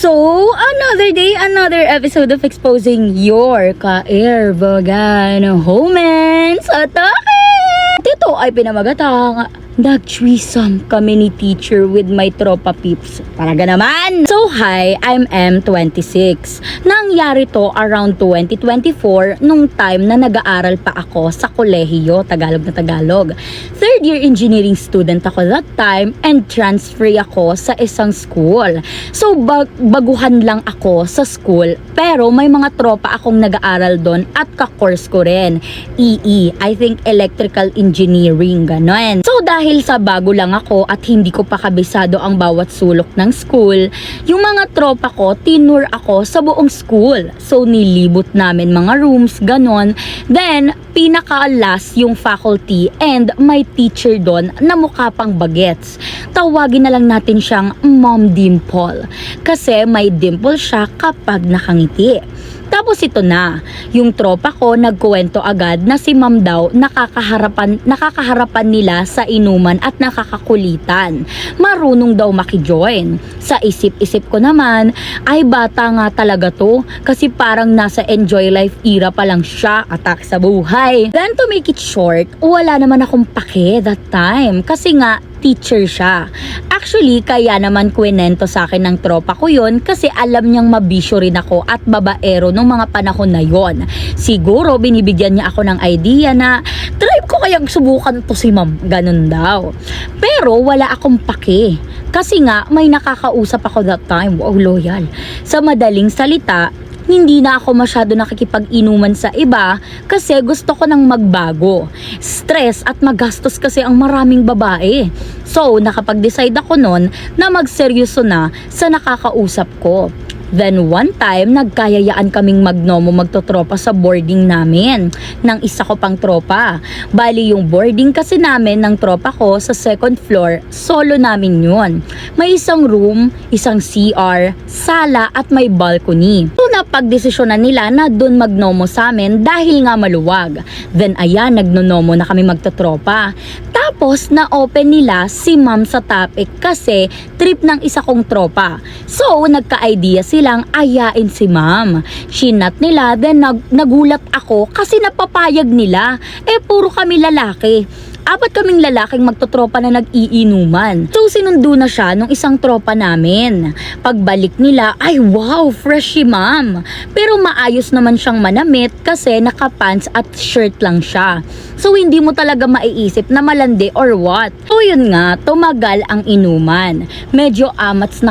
So, another day, another episode of Exposing Your Ka-Airbagan Homens Atake! Dito ay pinamagatang nag-threesome kami ni teacher with my tropa peeps. Paraga naman! So hi, I'm M26. Nangyari to around 2024 nung time na nag-aaral pa ako sa kolehiyo, Tagalog na Tagalog. Third year engineering student ako that time and transfer ako sa isang school. So baguhan lang ako sa school pero may mga tropa akong nag-aaral doon at ka-course ko rin. I think electrical engineering, ganon. So dahil sa bago lang ako at hindi ko pa kabisado ang bawat sulok ng school, yung mga tropa ko, tinur ako sa buong school. So nilibot namin mga rooms, ganon. Then, pinaka-last yung faculty and may teacher doon na mukha pang bagets. Tawagin na lang natin siyang Mom Dimple. Kasi may dimple siya kapag nakangiti. Tapos ito na, yung tropa ko nagkuwento agad na si ma'am daw nakakaharapan nila sa inuman at nakakakulitan. Marunong daw makijoin. Sa isip-isip ko naman, ay bata nga talaga to kasi parang nasa enjoy life era pa lang siya, atak sa buhay. Then to make it short, wala naman akong pake that time kasi nga teacher siya. Actually, kaya naman kwento sa akin ng tropa ko yon kasi alam niyang mabisyo rin ako at babaero nung mga panahon na yon. Siguro binibigyan niya ako ng idea na try ko kayang subukan to si ma'am. Ganun daw. Pero wala akong pake. Kasi nga may nakakausap ako that time. Wow, loyal. Sa madaling salita, hindi na ako masyado nakikipag-inuman sa iba kasi gusto ko nang magbago. Stress at magastos kasi ang maraming babae. So, nakapag-decide ako nun na magseryoso na sa nakakausap ko. Then one time, nagkayayaan kaming magtotropa sa boarding namin ng isa ko pang tropa. Bali yung boarding kasi namin ng tropa ko sa second floor, solo namin yun. May isang room, isang CR, sala at may balcony. So napagdesisyonan nila na dun magnomo sa amin dahil nga maluwag. Then ayan, nagnonomo na kami magtotropa. Tapos na-open nila si ma'am sa topic kasi trip ng isa kong tropa. So nagka-idea silang ayain si ma'am. Shinat nila, then nagulat ako kasi napapayag nila. Puro kami lalaki. 4 kaming lalaking magtotropa na nag-iinuman. So sinundo na siya nung isang tropa namin. Pagbalik nila, ay wow, fresh si ma'am. Pero maayos naman siyang manamit kasi nakapants at shirt lang siya. So hindi mo talaga maiisip na malandi or what. So yun nga, tumagal ang inuman. Medyo amats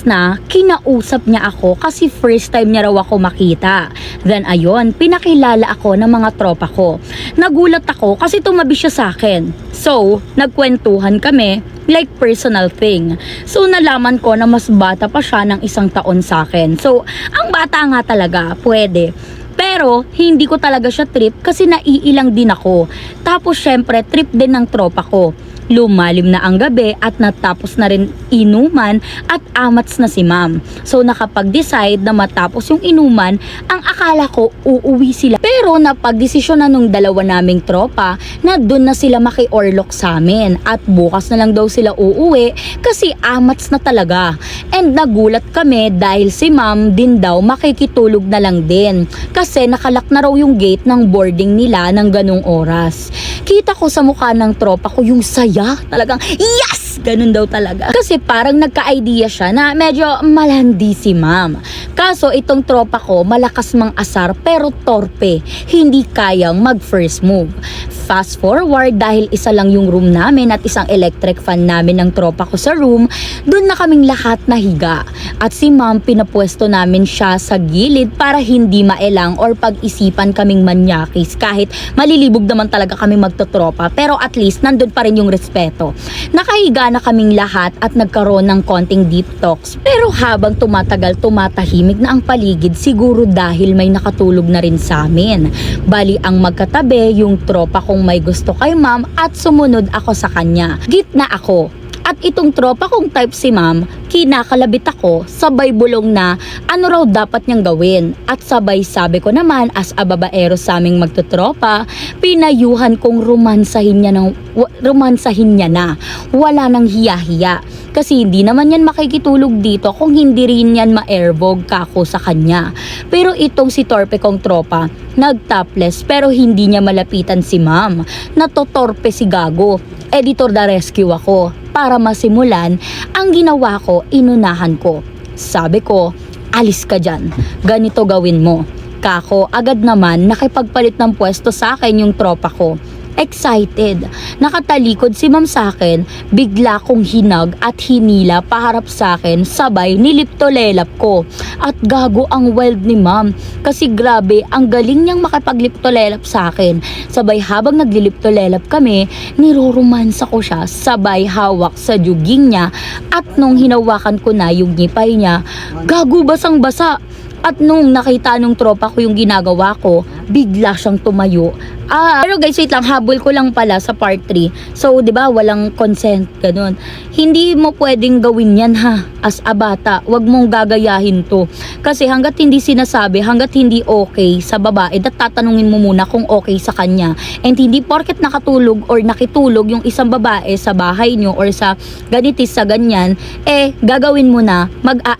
na, kinausap niya ako kasi first time niya raw ako makita. Then ayun, pinakilala ako ng mga tropa ko. Nagulat ako kasi tumabi siya sa akin. So, nagkwentuhan kami like personal thing. So, nalaman ko na mas bata pa siya ng 1 taon sa akin. So, ang bata nga talaga, pwede. Pero, hindi ko talaga siya trip kasi naiilang din ako. Tapos, syempre, trip din ng tropa ko. Lumalim na ang gabi at natapos na rin inuman at amats na si ma'am. So nakapag-decide na matapos yung inuman, ang akala ko uuwi sila. Pero napag-desisyon na nung dalawa naming tropa na doon na sila maki-orlok sa amin at bukas na lang daw sila uuwi kasi amats na talaga. And nagulat kami dahil si ma'am din daw makikitulog na lang din kasi nakalak na raw yung gate ng boarding nila ng ganung oras. Kita ko sa mukha ng tropa ko yung saya, talagang yes! Ganun daw talaga. Kasi parang nagka-idea siya na medyo malandi si ma'am. Kaso itong tropa ko malakas mang asar pero torpe, hindi kayang mag-first move. Fast forward, dahil isa lang yung room namin at isang electric fan namin ng tropa ko sa room, dun na kaming lahat nahiga. At si ma'am, pinapwesto namin siya sa gilid para hindi maelang or pag-isipan kaming manyakis kahit malilibog naman talaga kami magtotropa. Pero at least nandun pa rin yung respeto. Nakahiga na kaming lahat at nagkaroon ng konting deep talks. Pero habang tumatagal, tumatahimik na ang paligid siguro dahil may nakatulog na rin sa amin. Bali ang magkatabi yung tropa kong may gusto kay ma'am at sumunod ako sa kanya. Gitna ako. At itong tropa kong type si ma'am, kinakalabit ako, sabay bulong na ano raw dapat niyang gawin. At sabay sabi ko naman as a babaero sa aming magtutropa, pinayuhan kong romansahin niya na. Wala nang hiya-hiya. Kasi hindi naman yan makikitulog dito kung hindi rin yan ma-airbog kako sa kanya. Pero itong si torpe kong tropa, nag-topless pero hindi niya malapitan si ma'am. Natotorpe si gago. Editor the rescue ako. Para masimulan, ang ginawa ko, inunahan ko. Sabi ko, alis ka dyan. Ganito gawin mo. Kako, agad naman nakipagpalit ng pwesto sa akin yung tropa ko. Excited. Nakatalikod si ma'am sa akin, bigla kong hinag at hinila paharap sa akin, sabay niliptolelap ko. At gago ang wild ni ma'am, kasi grabe, ang galing niyang makipagliptolelap sa akin. Sabay habang nagliliptolelap kami, niroromansa ko siya, sabay hawak sa juging niya, at nung hinawakan ko na yung ngipay niya, gago basang basa. At nung nakita nung tropa ko yung ginagawa ko, bigla siyang tumayo. Pero guys, wait lang, habol ko lang pala sa part 3. So, 'di ba, walang consent ganun. Hindi mo pwedeng gawin 'yan ha, as a bata. 'Wag mong gagayahin 'to. Kasi hangga't hindi sinasabi, hangga't hindi okay sa babae, tatanungin mo muna kung okay sa kanya. And hindi porket nakatulog or nakitulog yung isang babae sa bahay nyo or sa ganitis sa ganyan, gagawin mo na,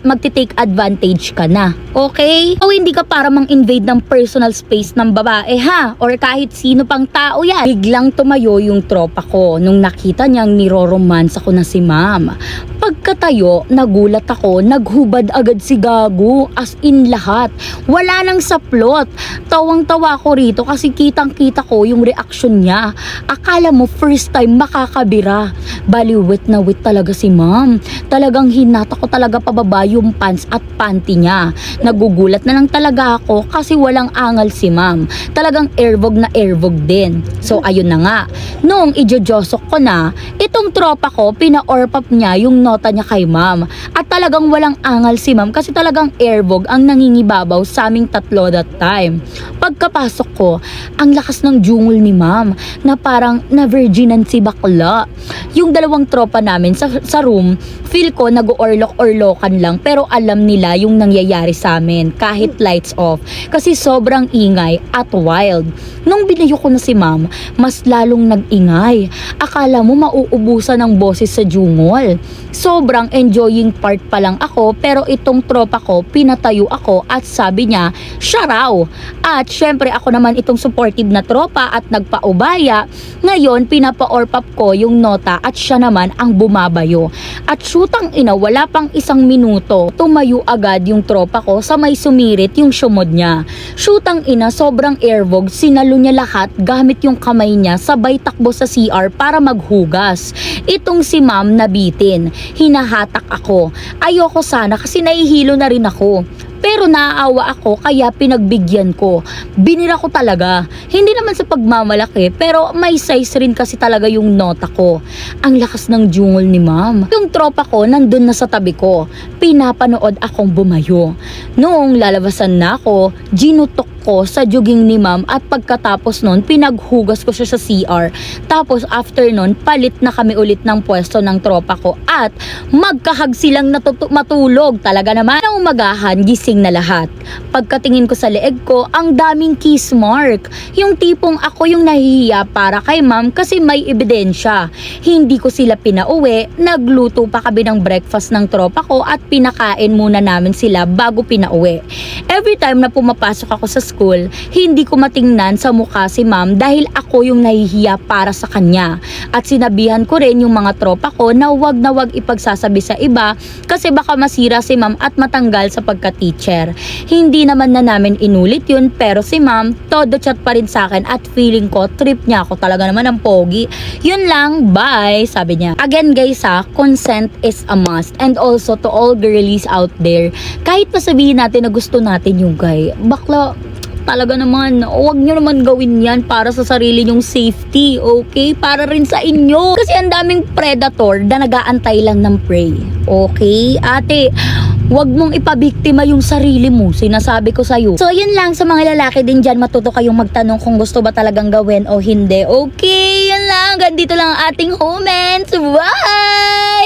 magti-take advantage ka na. Okay? O hindi ka para mang-invade ng personal space ng babae ha, or kahit sino pang tao yan. Biglang tumayo yung tropa ko nung nakita niyang niroromance ako na si ma'am. Pagkatayo, nagulat ako, naghubad agad si gago, as in lahat. Wala nang saplot. Tawang-tawa ko rito kasi kitang-kita ko yung reaksyon niya. Akala mo first time makakabira. Bali wet na wet talaga si ma'am. Talagang hinata ko talaga pababa yung pants at panty niya. Nagugulat na lang talaga ako kasi walang angal si ma'am. Talagang airbog na airbog din. So ayun na nga. Nung ijojosok ko na, itong tropa ko, pina-orpap niya yung nota niya kay ma'am. At talagang walang angal si ma'am kasi talagang airbog ang nangingibabaw sa aming tatlo that time. Pagkapasok ko, ang lakas ng jungol ni ma'am na parang na-virginan si bakla. Yung dalawang tropa namin sa room, feel ko nag-orlok-orlokan lang pero alam nila yung nangyayari sa amin kahit lights off kasi sobrang ingay at wild. Nung binayo ko na si ma'am, mas lalong nag-ingay. Akala mo mauubusan ng boses sa jungol. Sobrang enjoying part pa lang ako pero itong tropa ko, pinatayo ako at sabi niya, siya raw. At syempre ako naman itong supportive na tropa at nagpaubaya. Ngayon, pinapa-orpap ko yung nota at siya naman ang bumabayo. At shootang ina, wala pang isang minuto, tumayo agad yung tropa ko sa may sumirit yung syumod niya. Shootang ina, sobrang airbog, sinalo niya lahat gamit yung kamay niya, sabay takbo sa CR para maghugas. Itong si ma'am nabitin, hinahatak ako. Ayoko sana kasi nahihilo na rin ako. Pero naaawa ako kaya pinagbigyan ko. Binira ko talaga. Hindi naman sa pagmamalaki pero may size rin kasi talaga yung nota ko. Ang lakas ng jungol ni ma'am. Yung tropa ko nandun na sa tabi ko. Pinapanood akong bumayo. Noong lalabasan na ako, ginutok ko sa juging ni ma'am at pagkatapos nun, pinaghugas ko siya sa CR. Tapos after nun, palit na kami ulit ng pwesto ng tropa ko at magkahag silang matulog. Talaga naman, ang umagahan, gising na lahat. Pagkatingin ko sa leeg ko, ang daming kiss mark. Yung tipong ako yung nahihiya para kay ma'am kasi may ebidensya. Hindi ko sila pinauwi, nagluto pa kami ng breakfast ng tropa ko at pinakain muna namin sila bago pinauwi. Every time na pumapasok ako sa school, hindi ko matingnan sa mukha si ma'am dahil ako yung nahihiya para sa kanya. At sinabihan ko rin yung mga tropa ko na wag ipagsasabi sa iba kasi baka masira si ma'am at matanggal sa pagka-teacher. Hindi naman na namin inulit yun pero si ma'am, todo chat pa rin sa akin at feeling ko trip niya ako talaga naman ang pogi. Yun lang, bye, sabi niya. Again guys consent is a must and also to all girlies out there, kahit pa sabihin natin na gusto natin yung guy, bakla, talaga naman, huwag nyo naman gawin yan para sa sarili nyong safety, okay? Para rin sa inyo. Kasi ang daming predator na nag-aantay lang ng prey, okay? Ate, huwag mong ipabiktima yung sarili mo, sinasabi ko sa'yo. So, yun lang sa mga lalaki din dyan, matuto kayong magtanong kung gusto ba talagang gawin o hindi. Okay, yun lang. hanggang dito lang ang ating Homens. Bye!